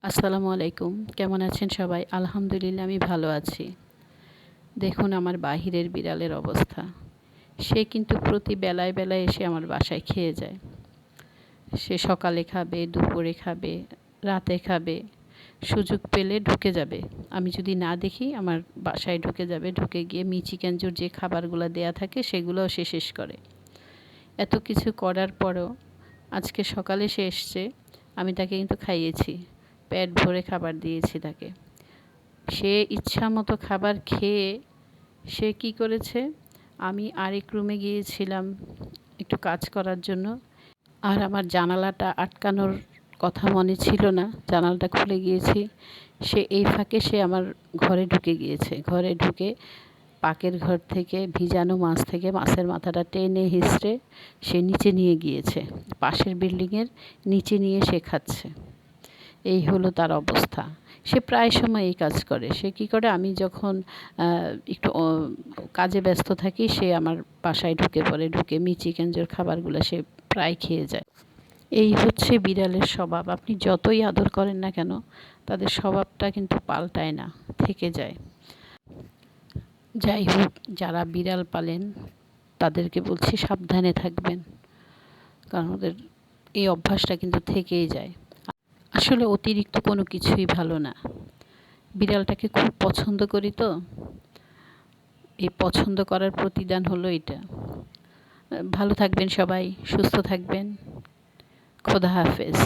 আসসালামু আলাইকুম। কেমন আছেন সবাই? আলহামদুলিল্লাহ আমি ভালো আছি। দেখুন আমার বাহিরের বিড়ালের অবস্থা। সে কিন্তু প্রতি বেলায় বেলায় এসে আমার বাসায় খেয়ে যায়। সে সকালে খাবে, দুপুরে খাবে, রাতে খাবে। সুযোগ পেলে ঢুকে যাবে। আমি যদি না দেখি আমার বাসায় ঢুকে যাবে। ঢুকে গিয়ে মিচি কেঞ্জুর যে খাবারগুলো দেয়া থাকে সেগুলোও সে শেষ করে। এত কিছু করার পরও আজকে সকালে সে এসছে, আমি তাকে কিন্তু খাইয়েছি। পেট ভরে খাবার দিয়েছি তাকে। সে ইচ্ছামতো খাবার খেয়ে সে কী করেছে, আমি আরেক রুমে গিয়েছিলাম একটু কাজ করার জন্য। আর আমার জানালাটা আটকানোর কথা মনে ছিল না, জানালাটা খুলে গিয়েছি। সে এই ফাঁকে সে আমার ঘরে ঢুকে গিয়েছে। ঘরে ঢুকে পাকের ঘর থেকে ভিজানো মাছ থেকে মাছের মাথাটা টেনে হিঁচড়ে সে নিচে নিয়ে গিয়েছে। পাশের বিল্ডিংয়ের নিচে নিয়ে সে খাচ্ছে। এই হলো তার অবস্থা। সে প্রায় সময় এই কাজ করে। সে কী করে, আমি যখন একটু কাজে ব্যস্ত থাকি সে আমার বাসায় ঢুকে পড়ে। ঢুকে মিচি কেঞ্জোর খাবারগুলো সে প্রায় খেয়ে যায়। এই হচ্ছে বিড়ালের স্বভাব। আপনি যতই আদর করেন না কেন, তাদের স্বভাবটা কিন্তু পাল্টায় না, থেকে যায়। যাই হোক, যারা বিড়াল পালেন তাদেরকে বলছি সাবধানে থাকবেন, কারণ ওদের এই অভ্যাসটা কিন্তু থেকেই যায়। আসলে অতিরিক্ত কোনো কিছুই ভালো না। বিড়ালটাকে খুব পছন্দ করি তো, এই পছন্দ করার প্রতিদান হলো এটা। ভালো থাকবেন সবাই, সুস্থ থাকবেন। খোদা হাফেজ।